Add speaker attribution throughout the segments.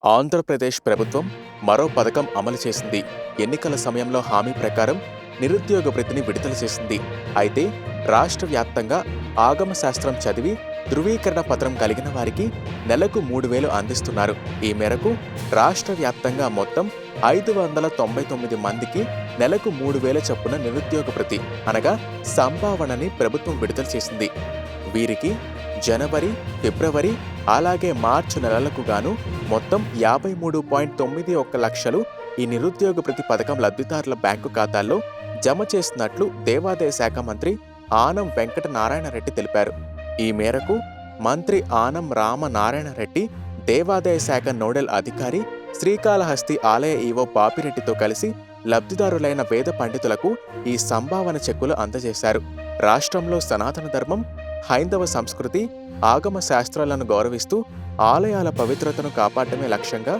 Speaker 1: ఆంధ్రప్రదేశ్ ప్రభుత్వం మరో పథకం అమలు చేసింది. ఎన్నికల సమయంలో హామీ ప్రకారం నిరుద్యోగ వృత్తిని విడుదల చేసింది. అయితే రాష్ట్ర వ్యాప్తంగా ఆగమ శాస్త్రం చదివి ధృవీకరణ పత్రం కలిగిన వారికి నెలకు 3,000 అందిస్తున్నారు. ఈ మేరకు రాష్ట్ర వ్యాప్తంగా మొత్తం 599 మందికి నెలకు 3,000 చొప్పున నిరుద్యోగ వృత్తి అనగా సంభావనని ప్రభుత్వం విడుదల చేసింది. వీరికి జనవరి, ఫిబ్రవరి అలాగే మార్చి నెలలకు గాను మొత్తం 53.91 లక్షలు ఈ నిరుద్యోగ వృత్తి పథకం లబ్ధిదారుల బ్యాంకు ఖాతాల్లో జమ చేసినట్లు దేవాదాయ శాఖ మంత్రి ఆనం వెంకట నారాయణరెడ్డి తెలిపారు. ఈ మేరకు మంత్రి ఆనం రామనారాయణరెడ్డి దేవాదాయ శాఖ నోడల్ అధికారి శ్రీకాళహస్తి ఆలయ ఈవో పాపిరెడ్డితో కలిసి లబ్ధిదారులైన వేద పండితులకు ఈ సంభావన చెక్కులు అందజేశారు. రాష్ట్రంలో సనాతన ధర్మం, హైందవ సంస్కృతి, ఆగమ శాస్త్రాలను గౌరవిస్తూ ఆలయాల పవిత్రతను కాపాడటమే లక్ష్యంగా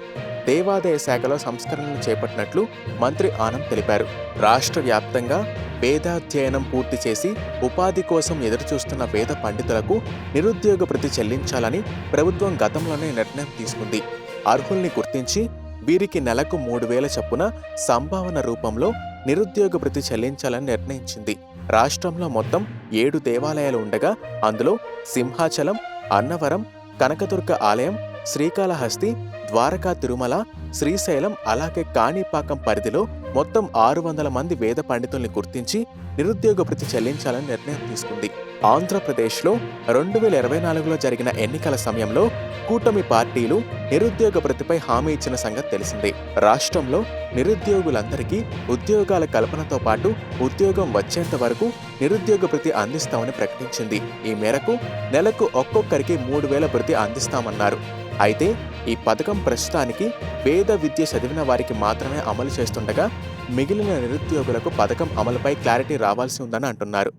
Speaker 1: దేవాదాయ శాఖలో సంస్కరణలు చేపట్టినట్లు మంత్రి ఆనం తెలిపారు. రాష్ట్ర వ్యాప్తంగా వేదాధ్యయనం పూర్తి చేసి ఉపాధి కోసం ఎదురుచూస్తున్న వేద పండితులకు నిరుద్యోగ భృతి చెల్లించాలని ప్రభుత్వం గతంలోనే నిర్ణయం తీసుకుంది. అర్హుల్ని గుర్తించి వీరికి నెలకు 3,000 చొప్పున సంభావన రూపంలో నిరుద్యోగ భృతి చెల్లించాలని నిర్ణయించింది. రాష్ట్రంలో మొత్తం 7 దేవాలయాలు ఉండగా అందులో సింహాచలం, అన్నవరం, కనకదుర్గ ఆలయం, శ్రీకాళహస్తి, ద్వారకా తిరుమల, శ్రీశైలం అలాగే కాణిపాకం పరిధిలో మొత్తం 600 మంది వేద పండితుల్ని గుర్తించి నిరుద్యోగ భృతి చెల్లించాలని నిర్ణయం తీసుకుంది. ఆంధ్రప్రదేశ్లో 2024లో జరిగిన ఎన్నికల సమయంలో కూటమి పార్టీలు నిరుద్యోగ భృతిపై హామీ ఇచ్చిన సంగతి తెలిసిందే. రాష్ట్రంలో నిరుద్యోగులందరికీ ఉద్యోగాల కల్పనతో పాటు ఉద్యోగం వచ్చేంత వరకు నిరుద్యోగ భృతి అందిస్తామని ప్రకటించింది. ఈ మేరకు నెలకు ఒక్కొక్కరికి 3,000 భృతి అందిస్తామన్నారు. అయితే ఈ పథకం ప్రస్తుతానికి వేద విద్య చదివిన వారికి మాత్రమే అమలు చేస్తుండగా మిగిలిన నిరుద్యోగులకు పథకం అమలుపై క్లారిటీ రావాల్సి ఉందని అంటున్నారు.